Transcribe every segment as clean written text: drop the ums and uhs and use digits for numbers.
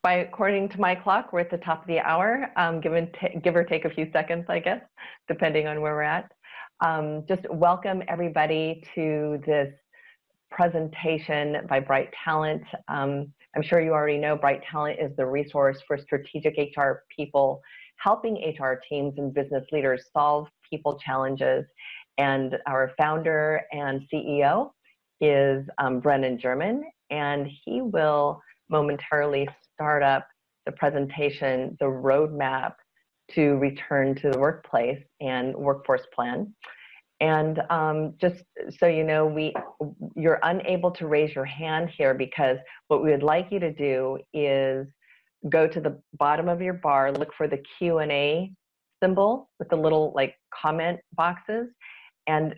According to my clock, we're at the top of the hour, give or take a few seconds, I guess, depending on where we're at. Just welcome everybody to this presentation by Bright Talent. I'm sure you already know Bright Talent is the resource for strategic HR people helping HR teams and business leaders solve people challenges. And our founder and CEO is Brennan German, and he will momentarily start up the presentation, the roadmap to return to the workplace and workforce plan. And just so you know, you're unable to raise your hand here because what we would like you to do is go to the bottom of your bar, look for the Q&A symbol with the little like comment boxes. And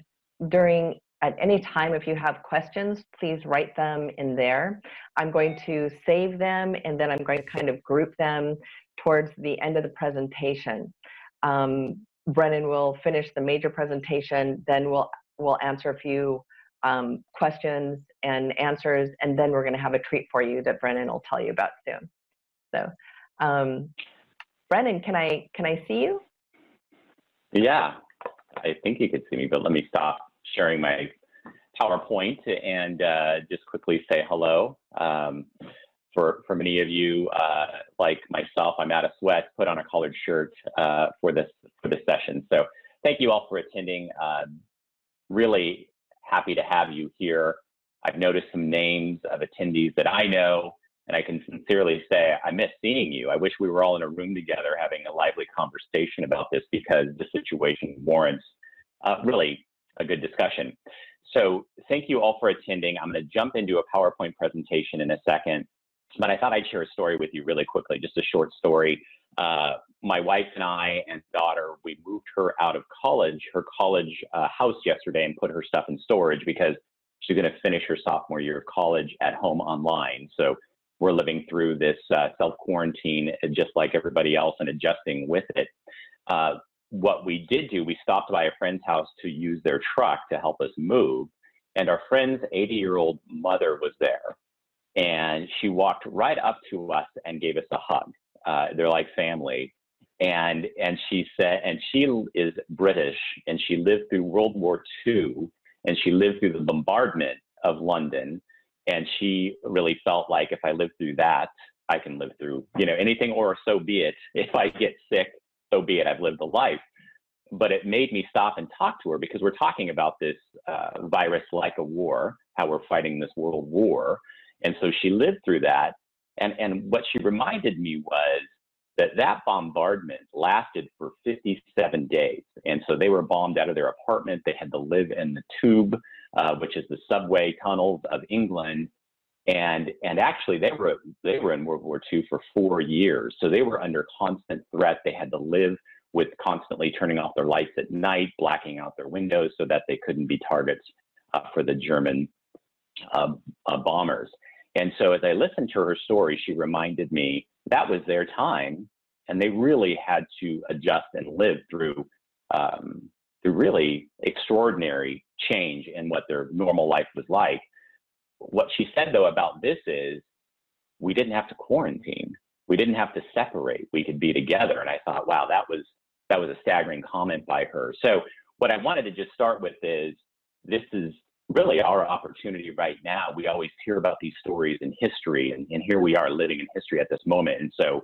at any time, if you have questions, please write them in there. I'm going to save them, and then I'm going to kind of group them towards the end of the presentation. Brennan will finish the major presentation, then we'll answer a few questions and answers, and then we're going to have a treat for you that Brennan will tell you about soon. So, Brennan, can I see you? Yeah, I think you could see me, but let me stop sharing my PowerPoint and just quickly say hello. For many of you, like myself, I'm out of sweat, put on a collared shirt for this session. So thank you all for attending. Really happy to have you here. I've noticed some names of attendees that I know, and I can sincerely say I miss seeing you. I wish we were all in a room together having a lively conversation about this, because the situation warrants really a good discussion. So thank you all for attending. I'm going to jump into a PowerPoint presentation in a second, but I thought I'd share a story with you really quickly, just a short story. My wife and I and daughter, we moved her out of college, her college house yesterday, and put her stuff in storage because she's going to finish her sophomore year of college at home online. So we're living through this self-quarantine just like everybody else and adjusting with it. What we did do, we stopped by a friend's house to use their truck to help us move. And our friend's 80-year-old mother was there. And she walked right up to us and gave us a hug. They're like family. And she said, and she is British, and she lived through World War II, and she lived through the bombardment of London. And she really felt like if I live through that, I can live through, anything, or so be it. If I get sick, so be it, I've lived a life. But it made me stop and talk to her, because we're talking about this virus like a war, how we're fighting this world war. And so she lived through that. And what she reminded me was that bombardment lasted for 57 days. And so they were bombed out of their apartment. They had to live in the tube, which is the subway tunnels of England. And actually they were in World War II for 4 years. So they were under constant threat. They had to live with constantly turning off their lights at night, blacking out their windows so that they couldn't be targets for the German bombers. And so as I listened to her story, she reminded me that was their time, and they really had to adjust and live through really extraordinary change in what their normal life was like. What she said, though, about this is we didn't have to quarantine. We didn't have to separate. We could be together. And I thought, wow, that was a staggering comment by her. So what I wanted to just start with is this is really our opportunity right now. We always hear about these stories in history, and here we are living in history at this moment. And so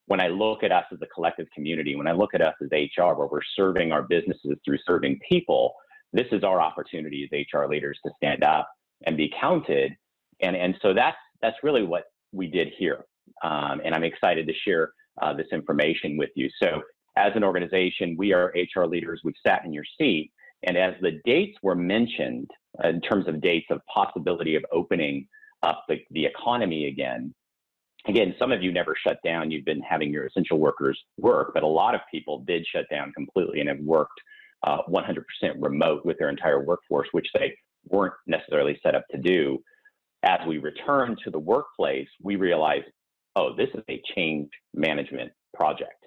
when I look at us as a collective community, when I look at us as HR, where we're serving our businesses through serving people, this is our opportunity as HR leaders to stand up and be counted. And so that's really what we did here. And I'm excited to share this information with you. So as an organization, we are HR leaders. We've sat in your seat. And as the dates were mentioned, in terms of dates of possibility of opening up the economy again, some of you never shut down. You've been having your essential workers work, but a lot of people did shut down completely and have worked 100% remote with their entire workforce, which they weren't necessarily set up to do. As we return to the workplace, we realized, oh, this is a change management project.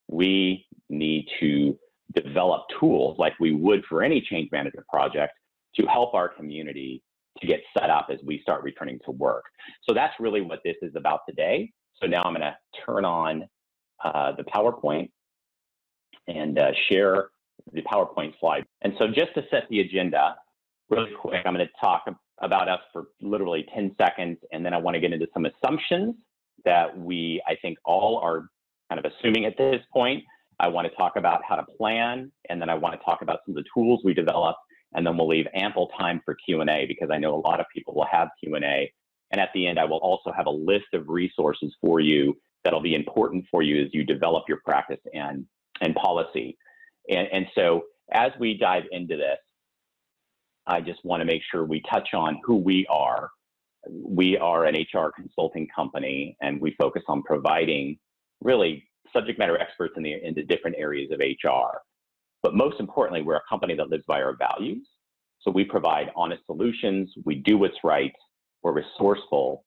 We need to develop tools like we would for any change management project to help our community to get set up as we start returning to work. So that's really what this is about today. So now I'm going to turn on the PowerPoint and share the PowerPoint slide. And so just to set the agenda really quick, I'm going to talk about us for literally 10 seconds, and then I want to get into some assumptions that I think all are kind of assuming at this point. I want to talk about how to plan, and then I want to talk about some of the tools we developed, and then we'll leave ample time for Q&A because I know a lot of people will have Q&A. And at the end, I will also have a list of resources for you that'll be important for you as you develop your practice and policy. And so as we dive into this, I just want to make sure we touch on who we are. We are an HR consulting company, and we focus on providing really subject matter experts in the different areas of HR. But most importantly, we're a company that lives by our values. So we provide honest solutions, we do what's right, we're resourceful,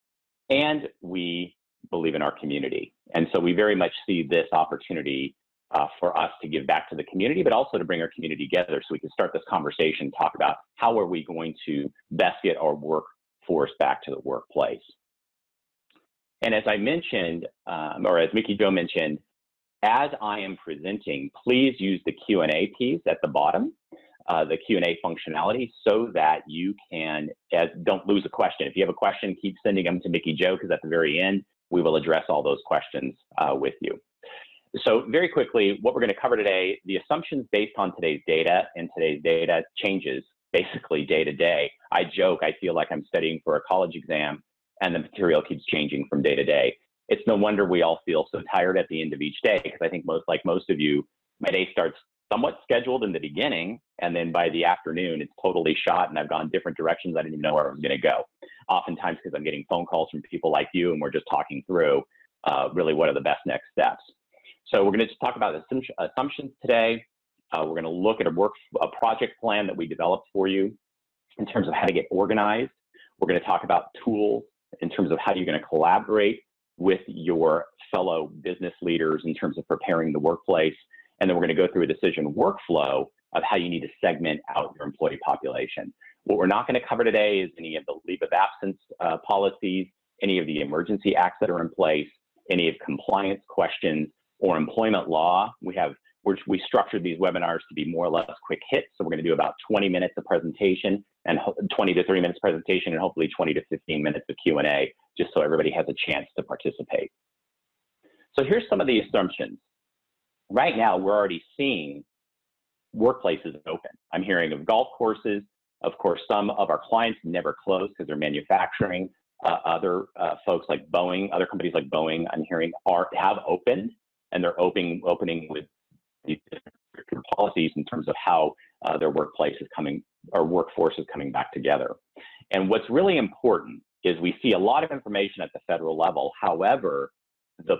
and we believe in our community. And so we very much see this opportunity for us to give back to the community, but also to bring our community together so we can start this conversation, talk about how are we going to best get our workforce back to the workplace. And as I mentioned, or as Mickey Jo mentioned, as I am presenting, please use the Q&A piece at the bottom, the Q&A functionality, so that you can, don't lose a question. If you have a question, keep sending them to Mickey Jo, because at the very end, we will address all those questions with you. So very quickly, what we're going to cover today, the assumptions based on today's data, and today's data changes basically day to day. I joke, I feel like I'm studying for a college exam, and the material keeps changing from day to day. It's no wonder we all feel so tired at the end of each day, because I think like most of you, my day starts somewhat scheduled in the beginning, and then by the afternoon, it's totally shot, and I've gone different directions. I didn't even know where I was going to go. Oftentimes because I'm getting phone calls from people like you, and we're just talking through really what are the best next steps. So we're going to just talk about assumptions today. We're going to look at a project plan that we developed for you in terms of how to get organized. We're going to talk about tools in terms of how you're going to collaborate with your fellow business leaders in terms of preparing the workplace. And then we're going to go through a decision workflow of how you need to segment out your employee population. What we're not going to cover today is any of the leave of absence policies, any of the emergency acts that are in place, any of compliance questions, or employment law. We structured these webinars to be more or less quick hits. So we're going to do about 20 minutes of presentation, and 20 to 30 minutes presentation, and hopefully 20 to 15 minutes of Q&A, just so everybody has a chance to participate. So here's some of the assumptions. Right now, we're already seeing workplaces open. I'm hearing of golf courses. Of course, some of our clients never close because they're manufacturing. Other folks like Boeing, other companies like Boeing, I'm hearing have opened, and they're opening with these different policies in terms of how their workplace is coming, or workforce is coming back together. And what's really important is we see a lot of information at the federal level. However, the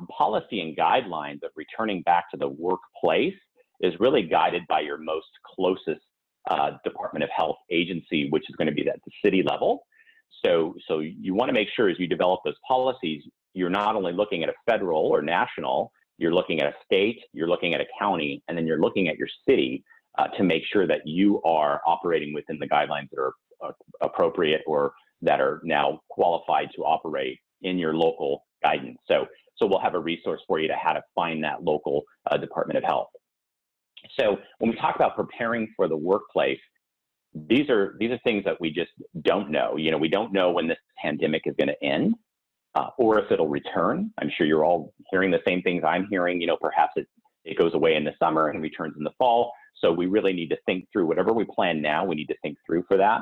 policy and guidelines of returning back to the workplace is really guided by your most closest Department of Health agency, which is going to be at the city level. So you want to make sure as you develop those policies, you're not only looking at a federal or national, you're looking at a state, you're looking at a county, and then you're looking at your city to make sure that you are operating within the guidelines that are appropriate or that are now qualified to operate in your local guidance. So we'll have a resource for you to how to find that local Department of Health. So when we talk about preparing for the workplace, these are things that we just don't know. You know, we don't know when this pandemic is going to end or if it'll return. I'm sure you're all hearing the same things I'm hearing. You know, perhaps it goes away in the summer and returns in the fall. So we really need to think through whatever we plan now. We need to think through for that.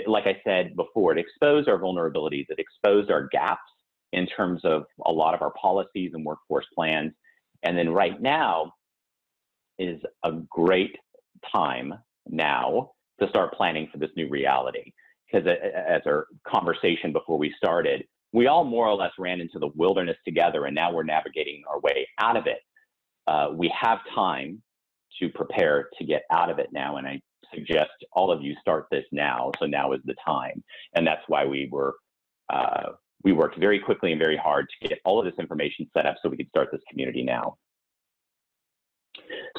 Like I said before, it exposed our vulnerabilities. It exposed our gaps in terms of a lot of our policies and workforce plans. And then right now is a great time now to start planning for this new reality. Because as our conversation before we started, we all more or less ran into the wilderness together, and now we're navigating our way out of it. We have time to prepare to get out of it now, and I suggest all of you start this now. So now is the time, and that's why we worked very quickly and very hard to get all of this information set up so we could start this community now.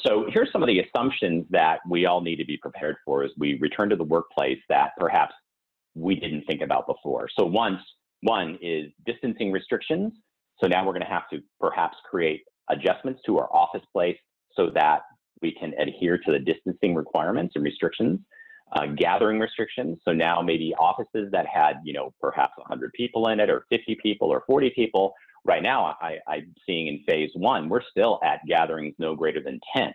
So here's some of the assumptions that we all need to be prepared for as we return to the workplace that perhaps we didn't think about before. So one is distancing restrictions. So now we're going to have to perhaps create adjustments to our office place so that we can adhere to the distancing requirements and restrictions, gathering restrictions. So now maybe offices that had, perhaps 100 people in it, or 50 people, or 40 people. Right now, I'm seeing in phase 1, we're still at gatherings no greater than 10.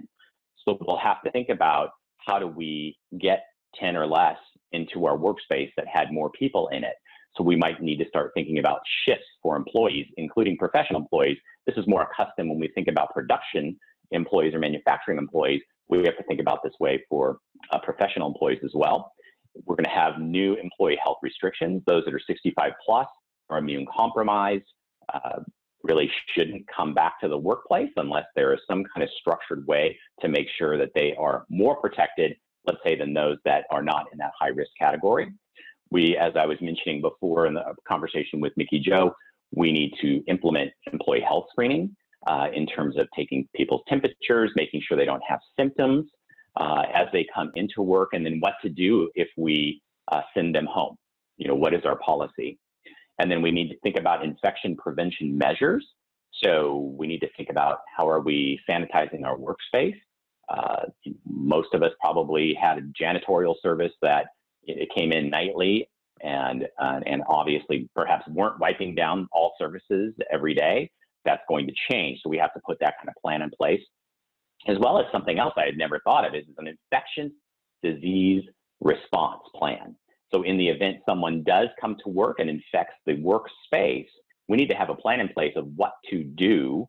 So we'll have to think about how do we get 10 or less into our workspace that had more people in it. So we might need to start thinking about shifts for employees, including professional employees. This is more a custom when we think about production employees or manufacturing employees. We have to think about this way for professional employees as well. We're going to have new employee health restrictions. Those that are 65 plus are immune compromised, really shouldn't come back to the workplace unless there is some kind of structured way to make sure that they are more protected, let's say, than those that are not in that high risk category. We, as I was mentioning before in the conversation with Mickey Joe, we need to implement employee health screening in terms of taking people's temperatures, making sure they don't have symptoms as they come into work, and then what to do if we send them home. What is our policy? And then we need to think about infection prevention measures. So we need to think about how are we sanitizing our workspace. Most of us probably had a janitorial service that it came in nightly and obviously perhaps weren't wiping down all surfaces every day. That's going to change. So we have to put that kind of plan in place, as well as something else I had never thought of is an infectious disease response plan. So in the event someone does come to work and infects the workspace, we need to have a plan in place of what to do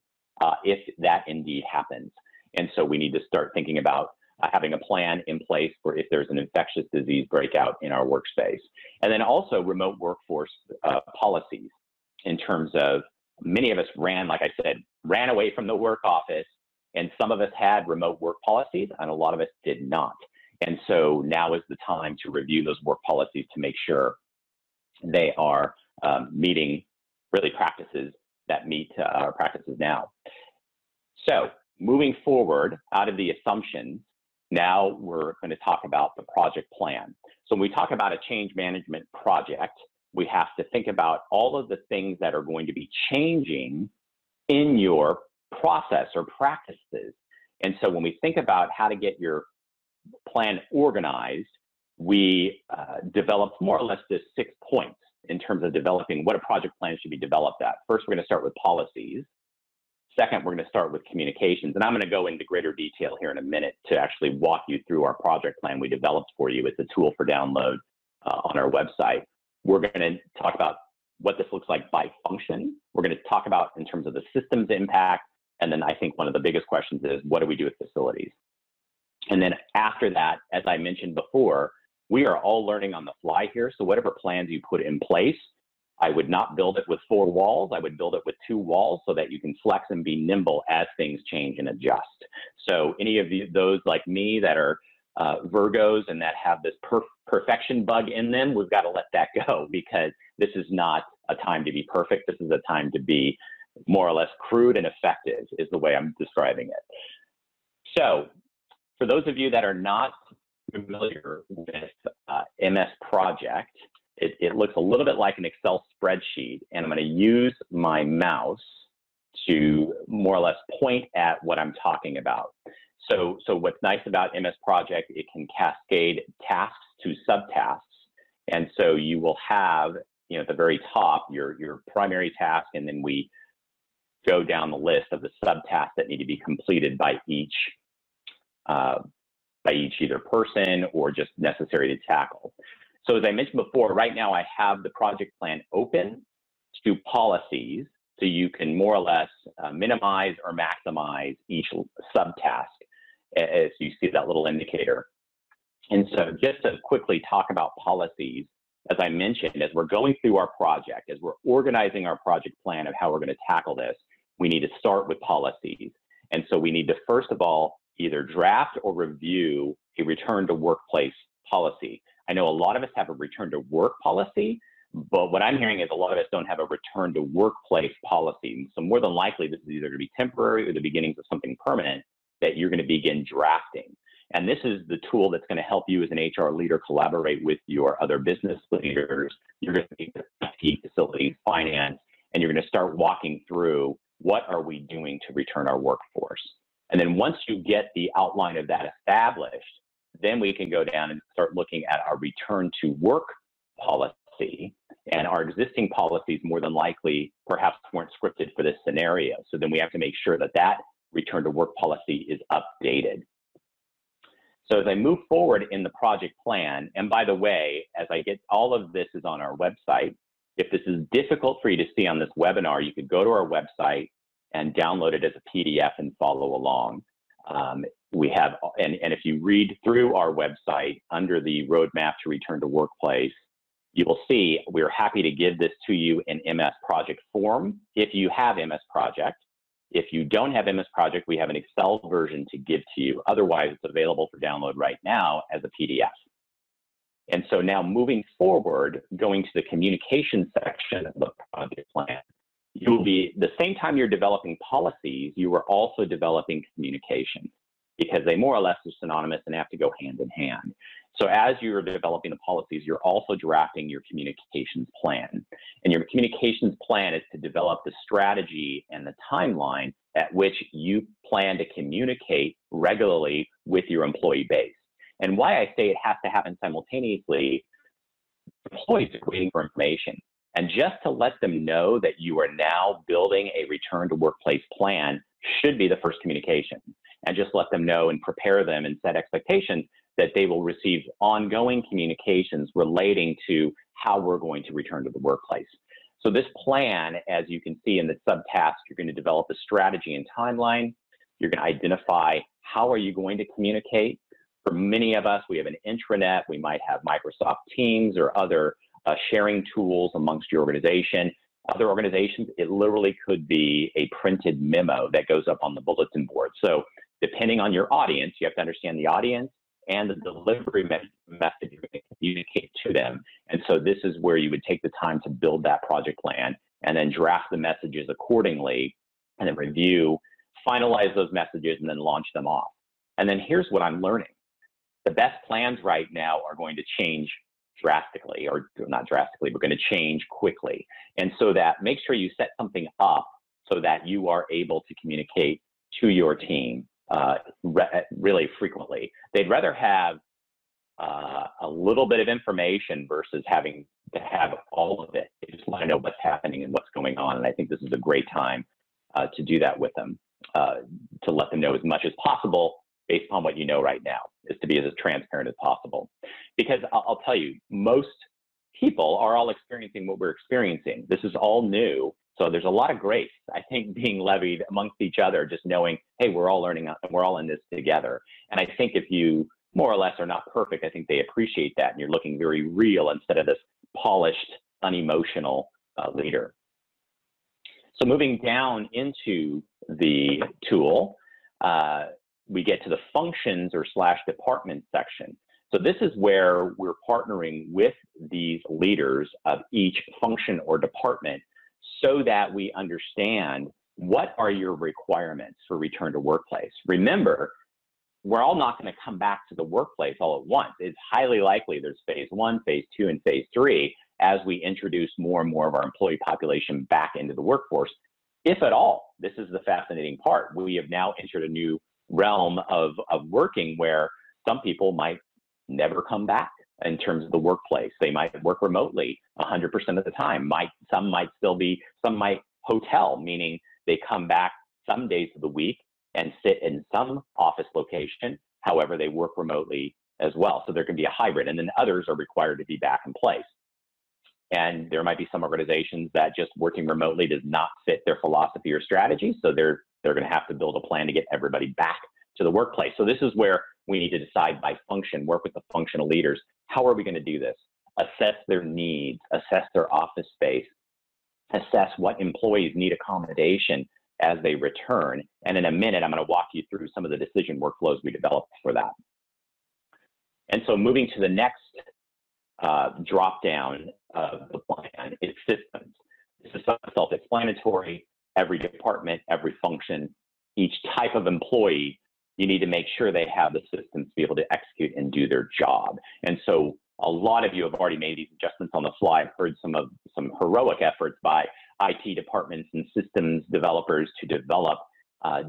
if that indeed happens. And so we need to start thinking about having a plan in place for if there's an infectious disease breakout in our workspace. And then also remote workforce policies in terms of many of us like I said, ran away from the work office, and some of us had remote work policies and a lot of us did not. And so now is the time to review those work policies to make sure they are meeting really practices that meet our practices now. So moving forward out of the assumptions, now we're going to talk about the project plan. So when we talk about a change management project, we have to think about all of the things that are going to be changing in your process or practices. And so when we think about how to get your plan organized, we developed more or less this 6 points in terms of developing what a project plan should be developed at. First, we're going to start with policies. Second, we're going to start with communications. And I'm going to go into greater detail here in a minute to actually walk you through our project plan we developed for you. It's a tool for download on our website. We're going to talk about what this looks like by function. We're going to talk about in terms of the systems impact. And then I think one of the biggest questions is, what do we do with facilities? And then after that, as I mentioned before, we are all learning on the fly here. So whatever plans you put in place, I would not build it with 4 walls. I would build it with 2 walls so that you can flex and be nimble as things change and adjust. So any of those like me that are Virgos and that have this perfection bug in them, we've got to let that go, because this is not a time to be perfect. This is a time to be more or less crude and effective is the way I'm describing it. So for those of you that are not familiar with MS Project, it looks a little bit like an Excel spreadsheet, and I'm going to use my mouse to more or less point at what I'm talking about. So what's nice about MS Project, it can cascade tasks to subtasks. And so you will have, at the very top, your primary task, and then we go down the list of the subtasks that need to be completed by each either person or just necessary to tackle. So as I mentioned before, right now I have the project plan open to policies, so you can more or less minimize or maximize each subtask as you see that little indicator. And so just to quickly talk about policies, as I mentioned, as we're going through our project, as we're organizing our project plan of how we're going to tackle this, we need to start with policies. And so we need to, first of all, either draft or review a return to workplace policy. I know a lot of us have a return to work policy, but what I'm hearing is a lot of us don't have a return to workplace policy. So more than likely, this is either going to be temporary or the beginnings of something permanent that you're going to begin drafting. And this is the tool that's going to help you as an HR leader collaborate with your other business leaders. You're going to need IT, facilities, finance, and you're going to start walking through what are we doing to return our workforce. And then once you get the outline of that established, then we can go down and start looking at our return to work policy. And our existing policies more than likely perhaps weren't scripted for this scenario. So then we have to make sure that that return to work policy is updated. So as I move forward in the project plan, and by the way, as I get, all of this is on our website. If this is difficult for you to see on this webinar, you could go to our website and download it as a PDF and follow along. We have, and if you read through our website under the roadmap to return to workplace, you will see we're happy to give this to you in MS Project form if you have MS Project. If you don't have MS Project, we have an Excel version to give to you. Otherwise, it's available for download right now as a PDF. And so now moving forward, going to the communication section of the project plan, you'll be, the same time you're developing policies, you are also developing communication, because they more or less are synonymous and have to go hand in hand. So as you're developing the policies, you're also drafting your communications plan. And your communications plan is to develop the strategy and the timeline at which you plan to communicate regularly with your employee base. And why I say it has to happen simultaneously, employees are waiting for information. And just to let them know that you are now building a return to workplace plan should be the first communication. And just let them know and prepare them and set expectations that they will receive ongoing communications relating to how we're going to return to the workplace. So this plan, as you can see in the subtask, you're going to develop a strategy and timeline. You're going to identify how are you going to communicate. For many of us, we have an intranet. We might have Microsoft Teams or other sharing tools amongst your organization. Other organizations, it literally could be a printed memo that goes up on the bulletin board. So depending on your audience, you have to understand the audience and the delivery message you're going to communicate to them. And so this is where you would take the time to build that project plan and then draft the messages accordingly and then review, finalize those messages, and then launch them off. And then here's what I'm learning. The best plans right now are going to change drastically, or not drastically, but going to change quickly. And so that make sure you set something up so that you are able to communicate to your team really frequently. They'd rather have a little bit of information versus having to have all of it. They just want to know what's happening and what's going on. And I think this is a great time to do that with them, to let them know as much as possible based upon what you know right now, is to be as transparent as possible. Because I'll tell you, most people are all experiencing what we're experiencing. This is all new. So there's a lot of grace, I think, being levied amongst each other, just knowing, hey, we're all learning and we're all in this together. And I think if you more or less are not perfect, I think they appreciate that. And you're looking very real instead of this polished, unemotional leader. So moving down into the tool, we get to the functions or / department section. So this is where we're partnering with these leaders of each function or department so that we understand what are your requirements for return to workplace. Remember, we're all not going to come back to the workplace all at once. It's highly likely there's phase 1, phase 2, and phase 3 as we introduce more and more of our employee population back into the workforce, if at all. This is the fascinating part. We have now entered a new realm of working where some people might never come back in terms of the workplace. They might work remotely 100% of the time. Some might hotel, meaning they come back some days of the week and sit in some office location. However, they work remotely as well. So there can be a hybrid, and then others are required to be back in place. And there might be some organizations that just working remotely does not fit their philosophy or strategy. So they're going to have to build a plan to get everybody back to the workplace. So this is where we need to decide by function, work with the functional leaders. How are we going to do this? Assess their needs, assess their office space, assess what employees need accommodation as they return. And in a minute, I'm going to walk you through some of the decision workflows we developed for that. And so moving to the next drop down of the plan is systems. This is self-explanatory. Every department, every function, each type of employee, you need to make sure they have the systems to be able to execute and do their job. And so a lot of you have already made these adjustments on the fly. I've heard some heroic efforts by IT departments and systems developers to develop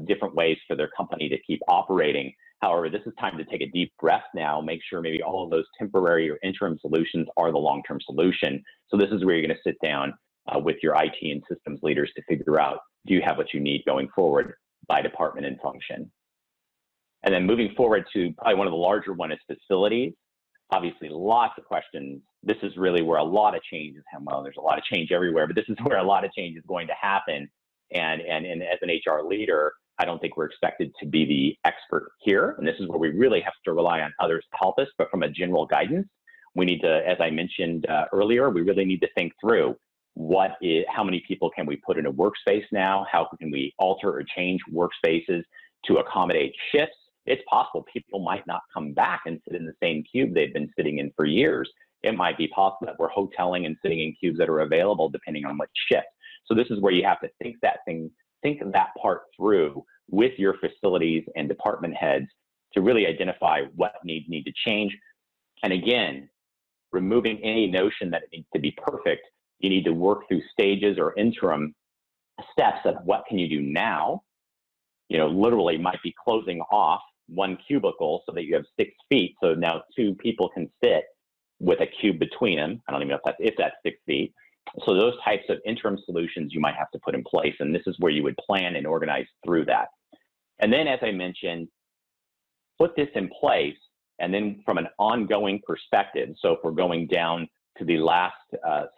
different ways for their company to keep operating. However, this is time to take a deep breath now, make sure maybe all of those temporary or interim solutions are the long-term solution. So this is where you're going to sit down with your IT and systems leaders to figure out, do you have what you need going forward by department and function? And then moving forward to probably one of the larger one is facilities. Obviously, lots of questions. This is really where a lot of change is happening. Well, there's a lot of change everywhere, but this is where a lot of change is going to happen. And as an HR leader, I don't think we're expected to be the expert here. And this is where we really have to rely on others to help us. But from a general guidance, we need to, as I mentioned earlier, we really need to think through how many people can we put in a workspace now? How can we alter or change workspaces to accommodate shifts? It's possible people might not come back and sit in the same cube they've been sitting in for years. It might be possible that we're hoteling and sitting in cubes that are available depending on what shift. So this is where you have to think that part through with your facilities and department heads to really identify what need to change. And again, removing any notion that it needs to be perfect, you need to work through stages or interim steps of what can you do now. Literally might be closing off one cubicle so that you have 6 feet. So now 2 people can sit with a cube between them. I don't even know if that's 6 feet. So those types of interim solutions you might have to put in place. And this is where you would plan and organize through that. And then, as I mentioned, put this in place. And then from an ongoing perspective, so if we're going down to the last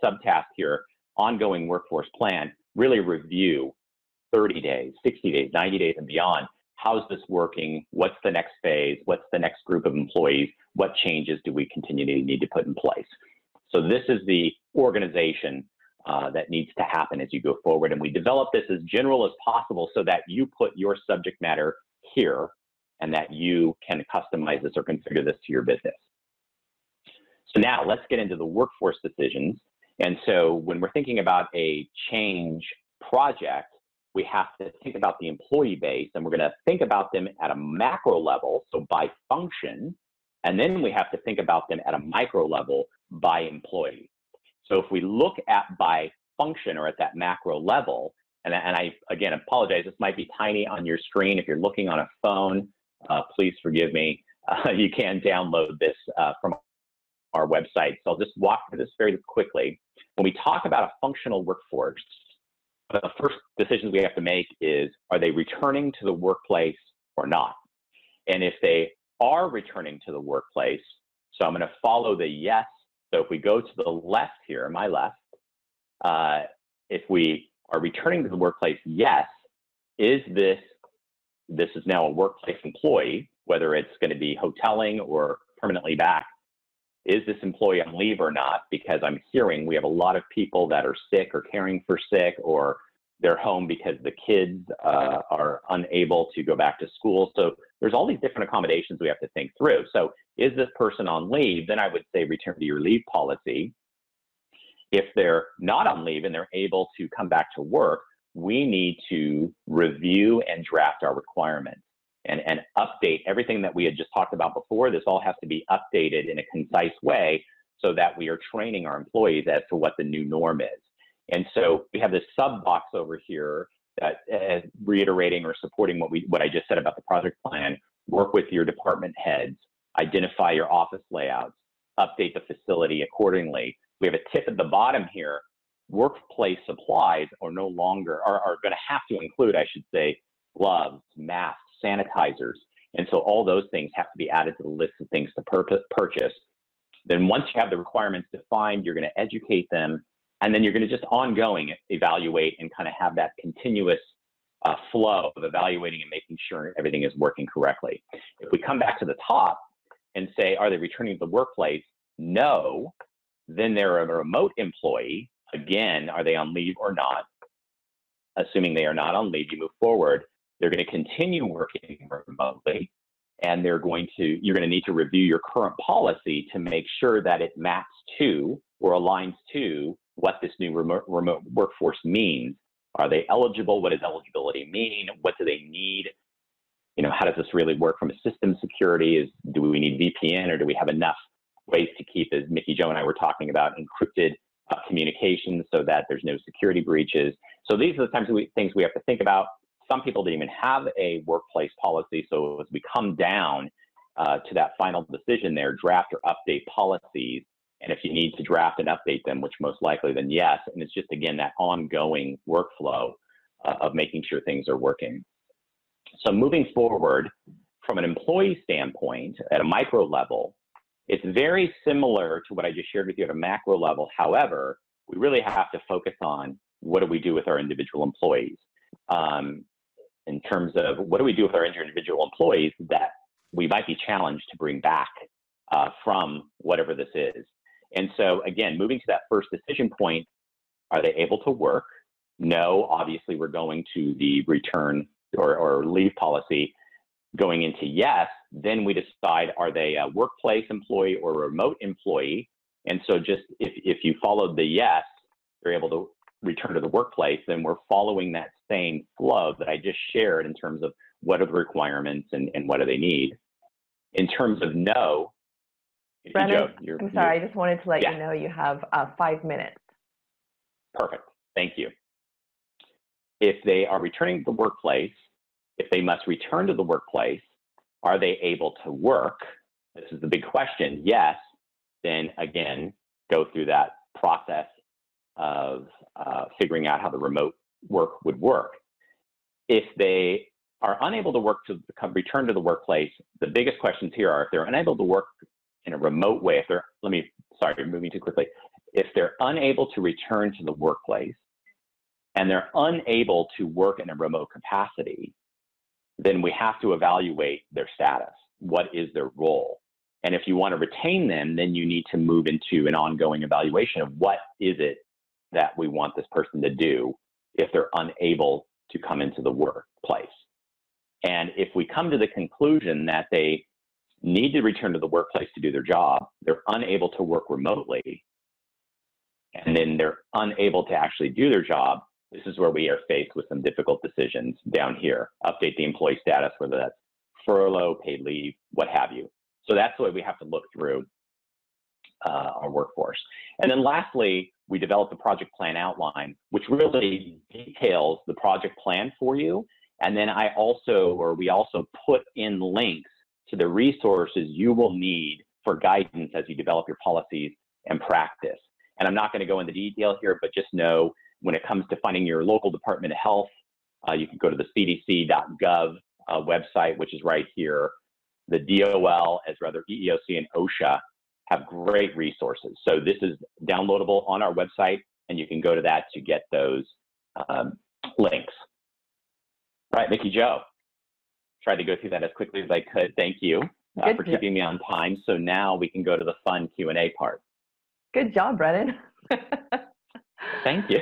subtask here, ongoing workforce plan, really review 30 days, 60 days, 90 days and beyond. How's this working? What's the next phase? What's the next group of employees? What changes do we continue to need to put in place? So this is the organization that needs to happen as you go forward. And we develop this as general as possible so that you put your subject matter here and that you can customize this or configure this to your business. So now let's get into the workforce decisions. And so when we're thinking about a change project, we have to think about the employee base, and we're going to think about them at a macro level, so by function, and then we have to think about them at a micro level by employee. So if we look at by function or at that macro level, and I, again, apologize, this might be tiny on your screen. If you're looking on a phone, please forgive me. You can download this from our website. So I'll just walk through this very quickly. When we talk about a functional workforce, the first decisions we have to make is, are they returning to the workplace or not? And if they are returning to the workplace, so I'm going to follow the yes. So if we go to the left here, my left, if we are returning to the workplace, yes, is this is now a workplace employee, whether it's going to be hoteling or permanently back. Is this employee on leave or not? Because I'm hearing we have a lot of people that are sick or caring for sick, or they're home because the kids are unable to go back to school. So there's all these different accommodations we have to think through. So is this person on leave? Then I would say return to your leave policy. If they're not on leave and they're able to come back to work, we need to review and draft our requirements and update everything that we had just talked about before. This all has to be updated in a concise way so that we are training our employees as to what the new norm is. And so we have this sub box over here that reiterating or supporting what I just said about the project plan. Work with your department heads, identify your office layouts, update the facility accordingly. We have a tip at the bottom here. Workplace supplies are no longer, are going to have to include, I should say, gloves, masks, sanitizers. And so all those things have to be added to the list of things to purchase. Then once you have the requirements defined, you're going to educate them, and then you're going to just ongoing evaluate and kind of have that continuous flow of evaluating and making sure everything is working correctly. If we come back to the top and say, are they returning to the workplace? No. Then they're a remote employee. Again, are they on leave or not? Assuming they are not on leave, you move forward. They're going to continue working remotely, and you're going to need to review your current policy to make sure that it maps to or aligns to what this new remote workforce means. Are they eligible? What does eligibility mean? What do they need? How does this really work from a system security? Do we need VPN, or do we have enough ways to keep, as Mickey, Joe, and I were talking about, encrypted communications so that there's no security breaches. So these are the things we have to think about. Some people didn't even have a workplace policy. So as we come down to that final decision there, draft or update policies. And if you need to draft and update them, which most likely then yes. And it's just, again, that ongoing workflow of making sure things are working. So moving forward, from an employee standpoint, at a micro level, it's very similar to what I just shared with you at a macro level. However, we really have to focus on what do we do with our individual employees. In terms of what do we do with our individual employees that we might be challenged to bring back from whatever this is. And so again, moving to that first decision point, are they able to work? No, obviously we're going to the return or leave policy. Going into yes, then we decide, are they a workplace employee or a remote employee? And so just if you followed the yes, they're able to return to the workplace, then we're following that same flow that I just shared in terms of what are the requirements and what do they need. In terms of no, Brennan, I'm sorry, I just wanted to let you know you have 5 minutes. Perfect, thank you. If they are returning to the workplace, if they must return to the workplace, are they able to work? This is the big question. Yes, then again, go through that process of figuring out how the remote work would work. If they are unable to work to return to the workplace, the biggest questions here are if they're unable to work in a remote way, moving too quickly. If they're unable to return to the workplace and they're unable to work in a remote capacity, then we have to evaluate their status. What is their role? And if you want to retain them, then you need to move into an ongoing evaluation of what is it that we want this person to do if they're unable to come into the workplace. And if we come to the conclusion that they need to return to the workplace to do their job, they're unable to work remotely, and then they're unable to actually do their job, this is where we are faced with some difficult decisions down here. Update the employee status, whether that's furlough, paid leave, what have you. So that's the way we have to look through our workforce. And then lastly, we develop the project plan outline, which really details the project plan for you. And then we also put in links to the resources you will need for guidance as you develop your policies and practice. And I'm not going to go into detail here, but just know when it comes to finding your local Department of Health, you can go to the cdc.gov website, which is right here. The DOL, EEOC and OSHA have great resources. So this is downloadable on our website, and you can go to that to get those links. All right, Mickey Joe, tried to go through that as quickly as I could. Thank you for keeping me on time. So now we can go to the fun Q&A part. Good job, Brennan. Thank you.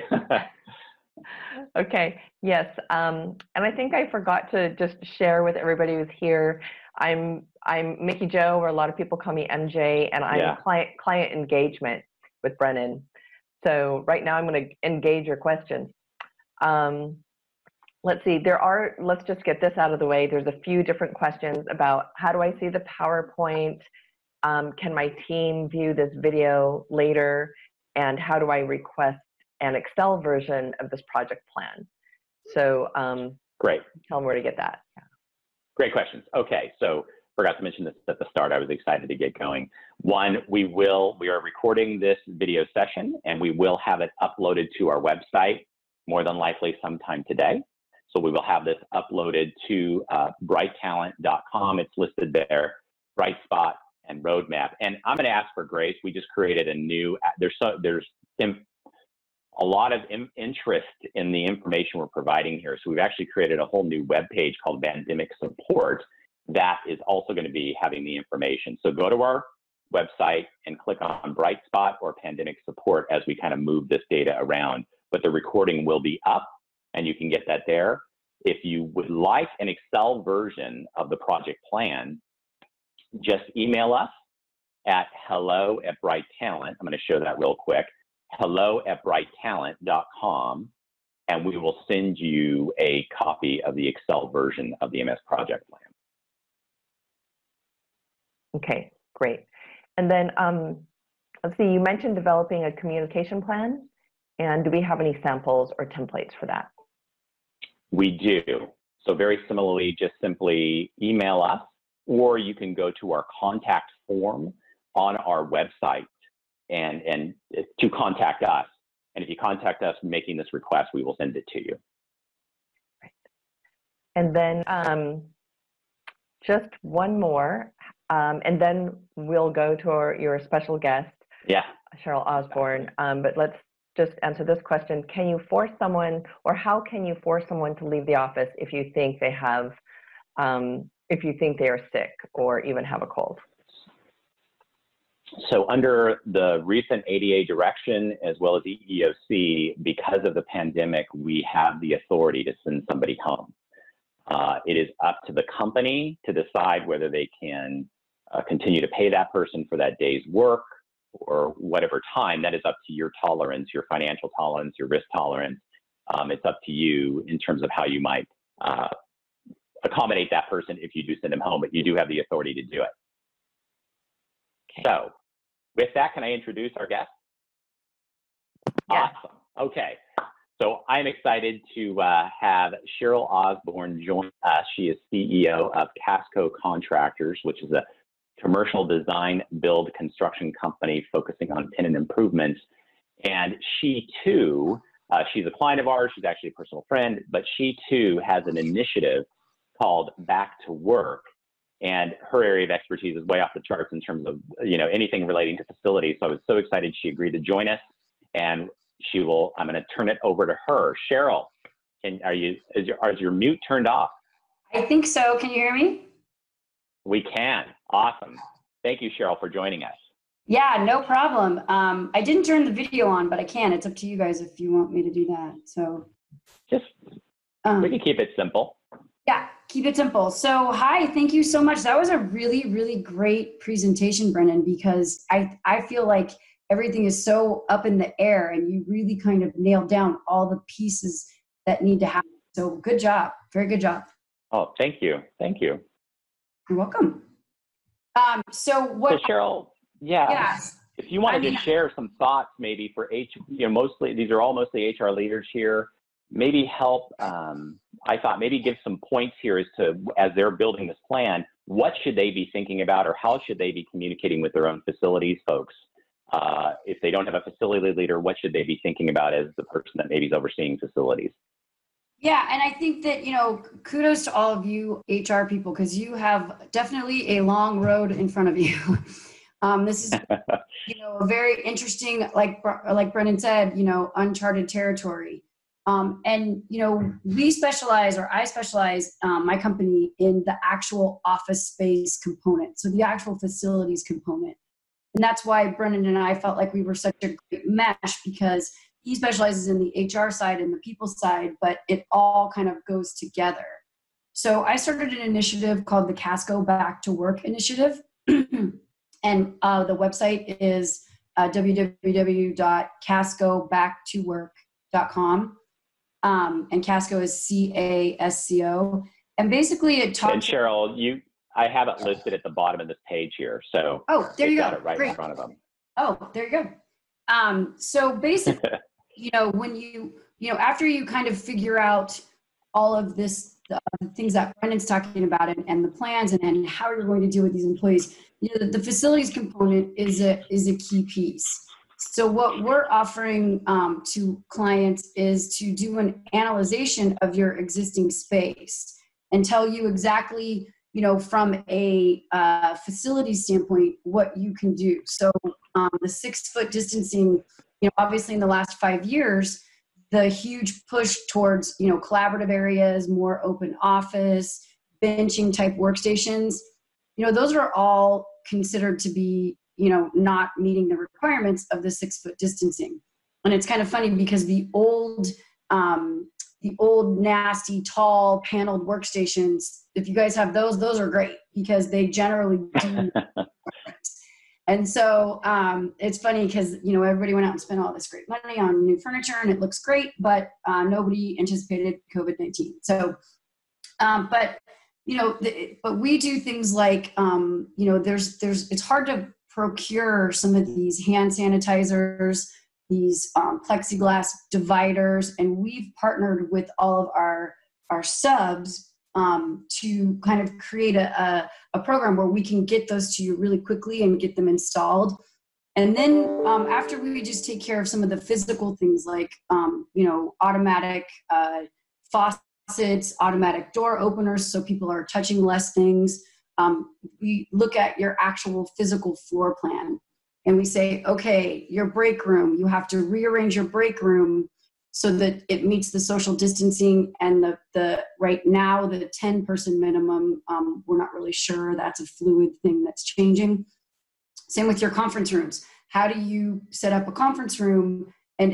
Okay, yes, and I think I forgot to just share with everybody who's here. I'm Mickey Joe, or a lot of people call me MJ, and I'm client engagement with Brennan. So right now I'm going to engage your questions. Let's see, let's just get this out of the way. There's a few different questions about how do I see the PowerPoint? Can my team view this video later? And how do I request an Excel version of this project plan? So great. Tell them where to get that. Yeah. Great questions. Okay, so forgot to mention this at the start. I was excited to get going. One, we are recording this video session, and we will have it uploaded to our website, more than likely sometime today. So we will have this uploaded to brighttalent.com. It's listed there, Bright Spot and Roadmap. And I'm going to ask for grace. We just created a new, there's a lot of interest in the information we're providing here. So we've actually created a whole new web page called Pandemic Support that is also going to be having the information. So go to our website and click on Bright Spot or Pandemic Support as we kind of move this data around. But the recording will be up, and you can get that there. If you would like an Excel version of the project plan, just email us at hello@brighttalent. I'm going to show that real quick. hello@brighttalent.com, and we will send you a copy of the Excel version of the MS project plan. Okay, great. And then let's see, you mentioned developing a communication plan. And do we have any samples or templates for that? We do. So very similarly, just simply email us, or you can go to our contact form on our website and to contact us. And if you contact us making this request, we will send it to you. Right. And then just one more, and then we'll go to your special guest, Cheryl Osborn. But let's just answer this question. Can you force someone, or how can you force someone to leave the office if you think they have, if you think they are sick or even have a cold? So under the recent ADA direction, as well as EEOC, because of the pandemic, we have the authority to send somebody home. It is up to the company to decide whether they can continue to pay that person for that day's work or whatever time. That is up to your tolerance, your financial tolerance, your risk tolerance. It's up to you in terms of how you might accommodate that person if you do send them home, but you do have the authority to do it. Okay. So with that, can I introduce our guest? Yes. Awesome. Okay. So I'm excited to have Cheryl Osborn join us. She is CEO of CASCO Contractors, which is a commercial design, build, construction company focusing on tenant improvements. And she too, she's a client of ours. She's actually a personal friend, but she too has an initiative called Back to Work. And her area of expertise is way off the charts in terms of, you know, anything relating to facilities. So I was so excited she agreed to join us, and she will, I'm going to turn it over to her. Cheryl, is your mute turned off? I think so. Can you hear me? We can. Awesome. Thank you, Cheryl, for joining us. Yeah, no problem. I didn't turn the video on, but I can. It's up to you guys if you want me to do that. So just, we can keep it simple. Yeah, keep it simple. So hi, thank you so much. That was a really, really great presentation, Brennan, because I feel like everything is so up in the air and you really kind of nailed down all the pieces that need to happen. So good job. Very good job. Oh, thank you. Thank you. You're welcome. So Cheryl, if you wanted to share some thoughts maybe for mostly, these are all mostly HR leaders here, maybe help, I thought maybe give some points here as they're building this plan, what should they be thinking about, or how should they be communicating with their own facilities folks? If they don't have a facility leader, what should they be thinking about as the person that maybe is overseeing facilities? Yeah, and I think that, kudos to all of you HR people, because you have definitely a long road in front of you. This is, a very interesting, like Brennan said, uncharted territory. And we specialize, or I specialize, my company, in the actual office space component, so the actual facilities component. And that's why Brennan and I felt like we were such a great mesh, because he specializes in the HR side and the people side, but it all kind of goes together. So I started an initiative called the CASCO Back to Work Initiative. And the website is www.cascobacktowork.com. And CASCO is CASCO. And basically it talks— And Cheryl, I have it listed at the bottom of this page here. So there you go. Got it right Great. in front of them. Oh, there you go. So basically, when after you kind of figure out all of this, the things that Brendan's talking about and the plans and how you're going to deal with these employees, the facilities component is a key piece. So what we're offering to clients is to do an analyzation of your existing space and tell you exactly, from a facility standpoint, what you can do. So the 6-foot distancing, obviously in the last 5 years, the huge push towards, collaborative areas, more open office, benching type workstations, those are all considered to be, not meeting the requirements of the 6-foot distancing. And it's kind of funny because the old nasty, tall paneled workstations, if you guys have those are great because they generally do. And so it's funny because, everybody went out and spent all this great money on new furniture and it looks great, but nobody anticipated COVID-19. So, but we do things like, it's hard to procure some of these hand sanitizers, these plexiglass dividers, and we've partnered with all of our subs to kind of create a program where we can get those to you really quickly and get them installed. And then after we just take care of some of the physical things like, automatic faucets, automatic door openers, so people are touching less things. We look at your actual physical floor plan and we say, okay, your break room, you have to rearrange your break room so that it meets the social distancing and the right now, the 10-person minimum. We're not really sure. That's a fluid thing that's changing. Same with your conference rooms. How do you set up a conference room and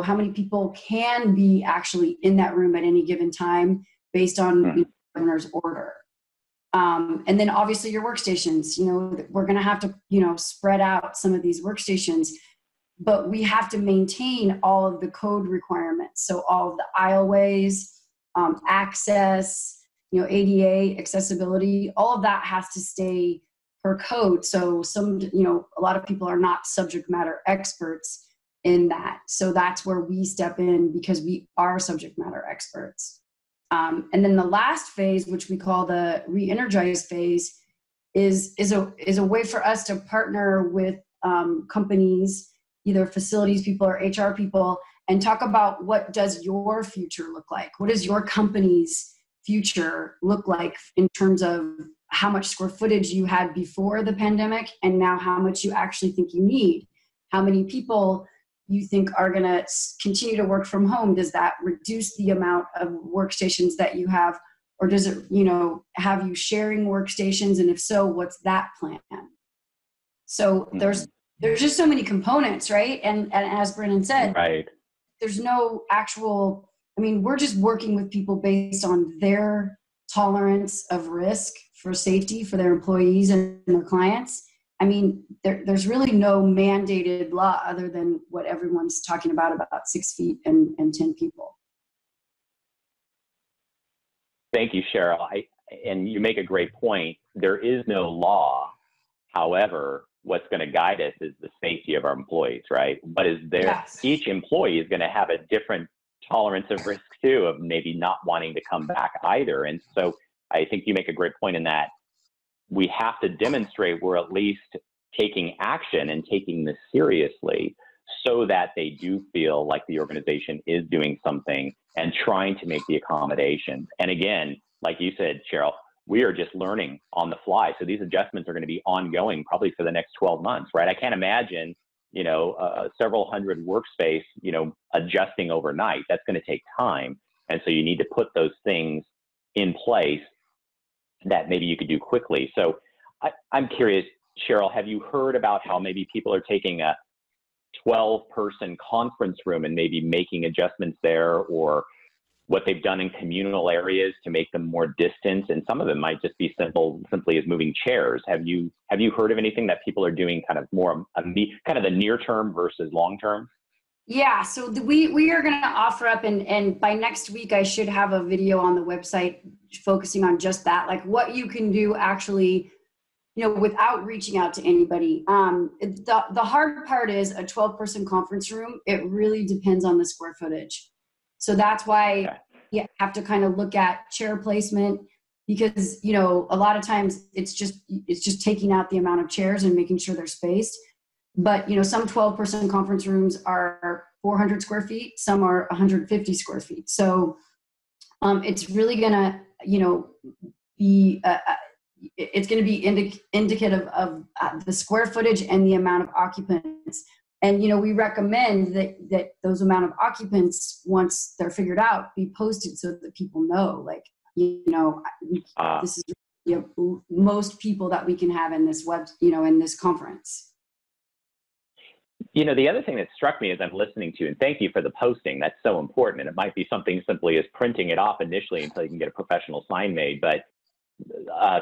how many people can be actually in that room at any given time based on the governor's order? And then obviously your workstations, we're going to have to, spread out some of these workstations, but we have to maintain all of the code requirements. So all of the aisleways, access, ADA, accessibility, all of that has to stay per code. So a lot of people are not subject matter experts in that. So that's where we step in because we are subject matter experts. And then the last phase, which we call the re-energize phase, is a way for us to partner with companies, either facilities people or HR people, and talk about what does your future look like? What does your company's future look like in terms of how much square footage you had before the pandemic and now how much you actually think you need? How many people you think are going to continue to work from home? Does that reduce the amount of workstations that you have? Or does it, have you sharing workstations? And if so, what's that plan? So there's just so many components, right? And as Brennan said, right, there's no actual, we're just working with people based on their tolerance of risk for safety for their employees and their clients. There's really no mandated law other than what everyone's talking about 6 feet and 10 people. Thank you, Cheryl. And you make a great point. There is no law. However, what's going to guide us is the safety of our employees, right? But Yes. Each employee is going to have a different tolerance of risk too, of maybe not wanting to come back either. And so I think you make a great point in that we have to demonstrate we're at least taking action and taking this seriously so that they do feel like the organization is doing something and trying to make the accommodation. And again, like you said, Cheryl, we are just learning on the fly. So these adjustments are going to be ongoing probably for the next 12 months, right? I can't imagine, several hundred workspace, adjusting overnight. That's going to take time. And so you need to put those things in place that maybe you could do quickly. So I'm curious, Cheryl, have you heard about how maybe people are taking a 12-person conference room and maybe making adjustments there, or what they've done in communal areas to make them more distant? And some of them might just be simply as moving chairs. Have you heard of anything that people are doing kind of more kind of the near term versus long term? Yeah, so we are going to offer up, and by next week, I should have a video on the website focusing on just that, like what you can do actually, without reaching out to anybody. The hard part is a 12-person conference room. It really depends on the square footage. So that's why you have to kind of look at chair placement, because, a lot of times it's just taking out the amount of chairs and making sure they're spaced. But, some 12-person conference rooms are 400 square feet. Some are 150 square feet. So it's really going to, be, it's going to be indicative of the square footage and the amount of occupants. And, we recommend that those amount of occupants, once they're figured out, be posted so that people know, like, this is most people that we can have in this in this conference. The other thing that struck me as I'm listening to, and thank you for the posting, that's so important. And it might be something simply as printing it off initially until you can get a professional sign made. But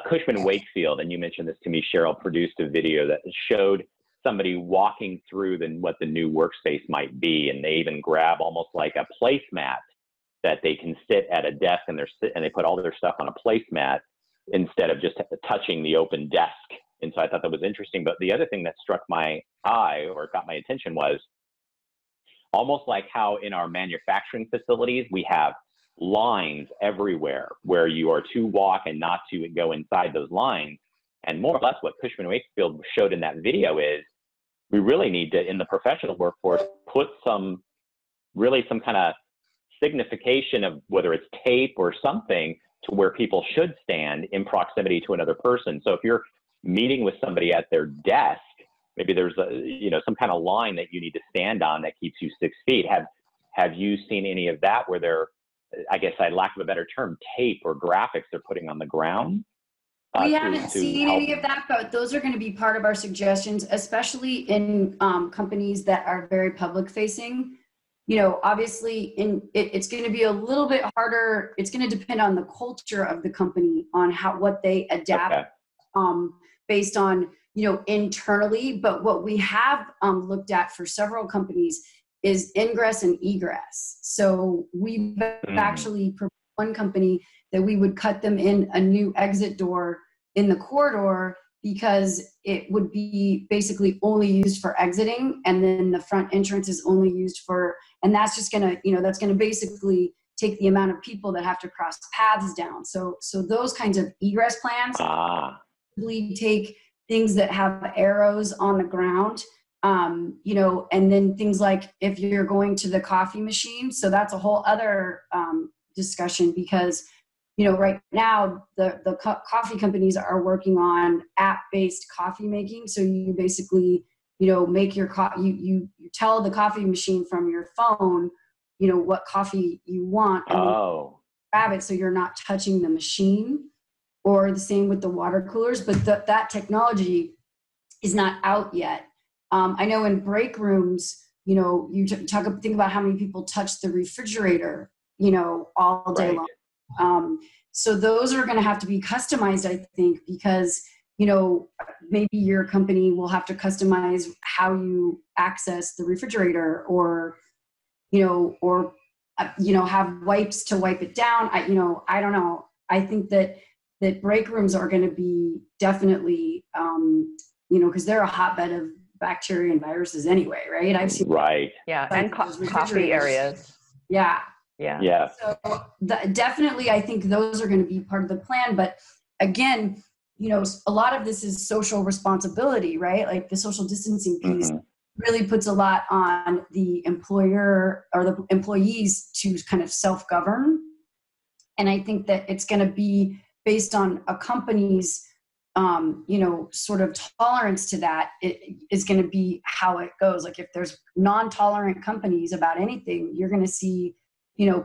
Cushman Wakefield, and you mentioned this to me, Cheryl, produced a video that showed somebody walking through what the new workspace might be. And they even grab almost like a placemat that they can sit at a desk, and they put all their stuff on a placemat instead of just touching the open desk And so I thought that was interesting. But the other thing that struck my eye or got my attention was almost like how in our manufacturing facilities, we have lines everywhere where you are to walk and not to go inside those lines. And more or less what Cushman & Wakefield showed in that video is we really need to, in the professional workforce, put some kind of signification of whether it's tape or something to where people should stand in proximity to another person. So if you're meeting with somebody at their desk, maybe there's some kind of line that you need to stand on that keeps you 6 feet. Have you seen any of that where they're, I guess I lack of a better term, tape or graphics they're putting on the ground? We haven't seen any of that, but those are going to be part of our suggestions, especially in companies that are very public facing. Obviously it's going to be a little bit harder. It's going to depend on the culture of the company, on what they adapt based on, internally. But what we have looked at for several companies is ingress and egress. So we've actually proposed one company that we would cut them in a new exit door in the corridor, because it would be basically only used for exiting, and then the front entrance is only used for, and that's just gonna, that's gonna basically take the amount of people that have to cross paths down. So those kinds of egress plans really take things that have arrows on the ground, and then things like if you're going to the coffee machine. So that's a whole other discussion, because right now the coffee companies are working on app-based coffee making. So you basically, make your you tell the coffee machine from your phone, what coffee you want, and then grab it so you're not touching the machine. Or the same with the water coolers, but that technology is not out yet. I know in break rooms, you think about how many people touch the refrigerator, all day long. So those are going to have to be customized, I think, because, maybe your company will have to customize how you access the refrigerator, or have wipes to wipe it down. I don't know. I think that break rooms are going to be definitely, because they're a hotbed of bacteria and viruses anyway, right? I've seen and coffee areas. Yeah. So definitely, I think those are going to be part of the plan. But again, a lot of this is social responsibility, right? Like the social distancing piece really puts a lot on the employer or the employees to kind of self-govern. And I think that it's going to be based on a company's, sort of tolerance to that. It is going to be how it goes. Like if there's non-tolerant companies about anything, you're going to see,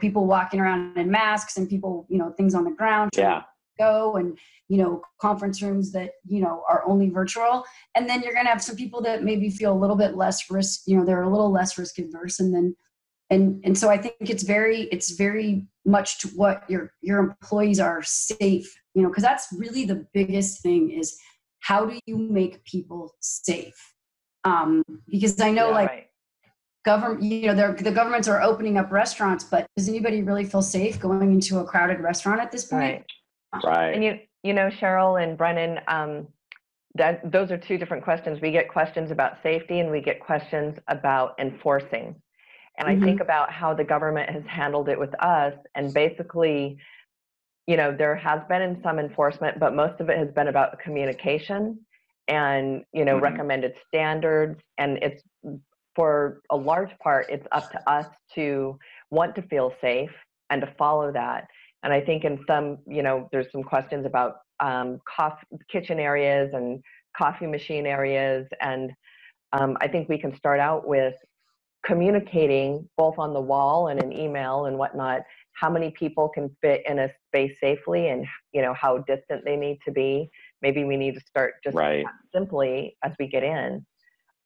people walking around in masks, and people, things on the ground. Go and, conference rooms that, are only virtual. And then you're going to have some people that maybe feel a little bit less risk, they're a little less risk adverse. And so I think it's very much to what your employees are safe, because that's really the biggest thing, is how do you make people safe? Because I know government, the governments are opening up restaurants, but does anybody really feel safe going into a crowded restaurant at this point? Right. And Cheryl and Brennan, those are two different questions. We get questions about safety, and we get questions about enforcing. And I think about how the government has handled it with us, and basically, there has been some enforcement, but most of it has been about communication and, recommended standards. And it's, for a large part, it's up to us to want to feel safe and to follow that. And I think in some, there's some questions about kitchen areas and coffee machine areas. And I think we can start out with communicating both on the wall and in email and whatnot, how many people can fit in a space safely, and, how distant they need to be. Maybe we need to start just simply as we get in.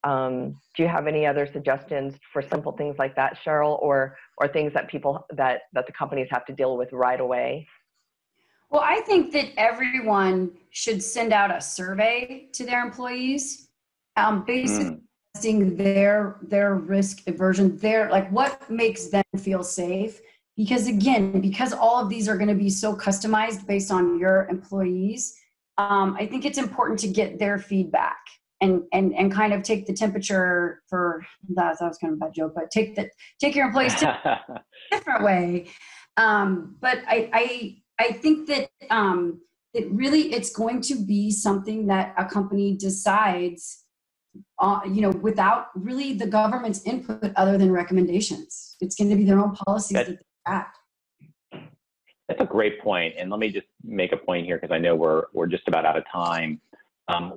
Do you have any other suggestions for simple things like that, Cheryl, or things that that the companies have to deal with right away? Well, I think that everyone should send out a survey to their employees, basically testing their risk aversion, what makes them feel safe. Because again, because all of these are going to be so customized based on your employees, I think it's important to get their feedback and kind of take the temperature for that. That was kind of a bad joke, but take your employees to a different way. But I think that it really, it's going to be something that a company decides, without really the government's input other than recommendations. It's going to be their own policies that they act. That's a great point. And let me just make a point here, because I know we're just about out of time.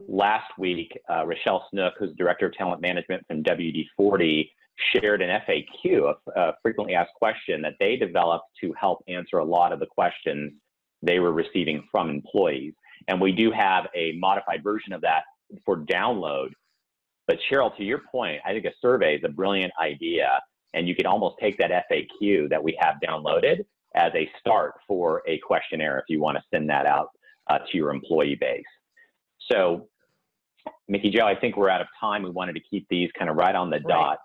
Last week, Rochelle Snook, who's Director of Talent Management from WD-40, shared an FAQ, a frequently asked question, that they developed to help answer a lot of the questions they were receiving from employees. And we do have a modified version of that for download. But Cheryl, to your point, I think a survey is a brilliant idea, and you could almost take that FAQ that we have downloaded as a start for a questionnaire if you want to send that out to your employee base. So, Mickey Jo, I think we're out of time. We wanted to keep these kind of right on the dot.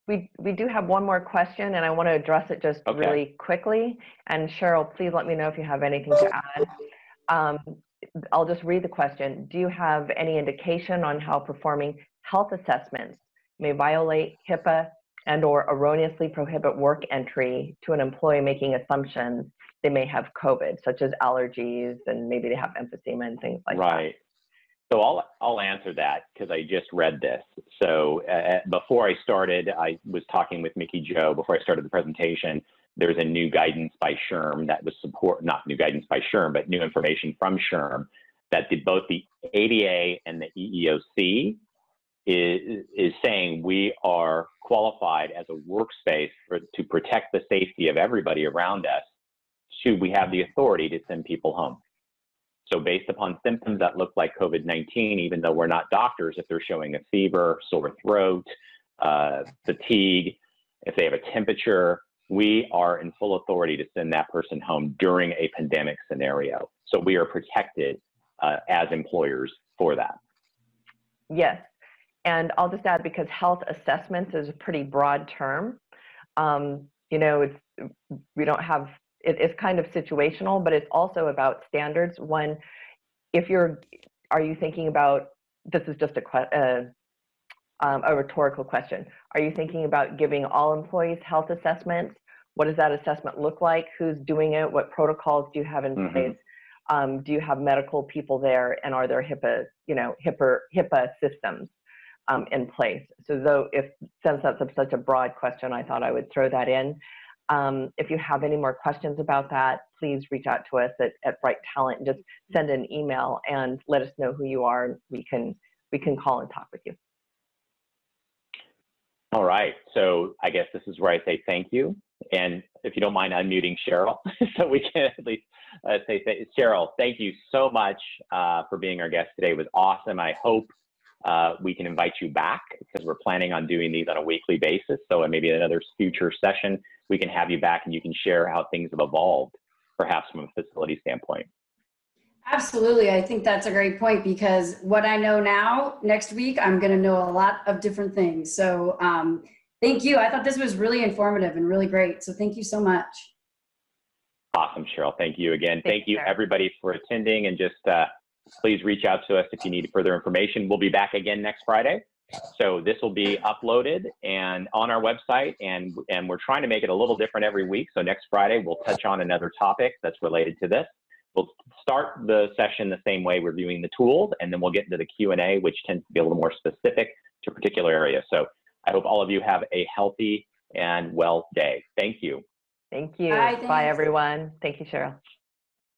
We do have one more question, and I want to address it just really quickly. And Cheryl, please let me know if you have anything to add. I'll just read the question. Do you have any indication on how performing health assessments may violate HIPAA and or erroneously prohibit work entry to an employee making assumptions they may have COVID, such as allergies and maybe they have emphysema and things like that? Right. So I'll answer that because I just read this. So before I started, I was talking with Mickey Jo before I started the presentation. There's a new guidance by SHRM that was not new guidance by SHRM, but new information from SHRM that both the ADA and the EEOC is saying we are qualified as a workspace to protect the safety of everybody around us. Should we have the authority to send people home? So based upon symptoms that look like COVID-19, even though we're not doctors, if they're showing a fever, sore throat, fatigue, if they have a temperature, we are in full authority to send that person home during a pandemic scenario. So we are protected as employers for that. Yes. And I'll just add, because health assessments is a pretty broad term, we don't have, it's kind of situational, but it's also about standards. One, are you thinking about, this is just a rhetorical question. Are you thinking about giving all employees health assessments? What does that assessment look like? Who's doing it? What protocols do you have in place? Do you have medical people there? And are there HIPAA systems in place? So since that's such a broad question, I thought I would throw that in. If you have any more questions about that, please reach out to us at Bright Talent and just send an email and let us know who you are. And we can call and talk with you. All right. So I guess this is where I say thank you. And if you don't mind unmuting Cheryl, so we can at least say, Cheryl, thank you so much for being our guest today. It was awesome. I hope we can invite you back, because we're planning on doing these on a weekly basis. So maybe in another future session, we can have you back and you can share how things have evolved, perhaps from a facility standpoint. Absolutely. I think that's a great point, because what I know now, next week, I'm going to know a lot of different things. So thank you. I thought this was really informative and really great. So thank you so much. Awesome, Cheryl. Thank you again. Thank you, everybody, for attending. And just please reach out to us if you need further information. We'll be back again next Friday. So this will be uploaded and on our website, and we're trying to make it a little different every week. So next Friday, we'll touch on another topic that's related to this. We'll start the session the same way, reviewing the tools, and then we'll get into the Q&A, which tends to be a little more specific to a particular area. So I hope all of you have a healthy and well day. Thank you. Thank you. Bye, everyone. Thank you, Cheryl.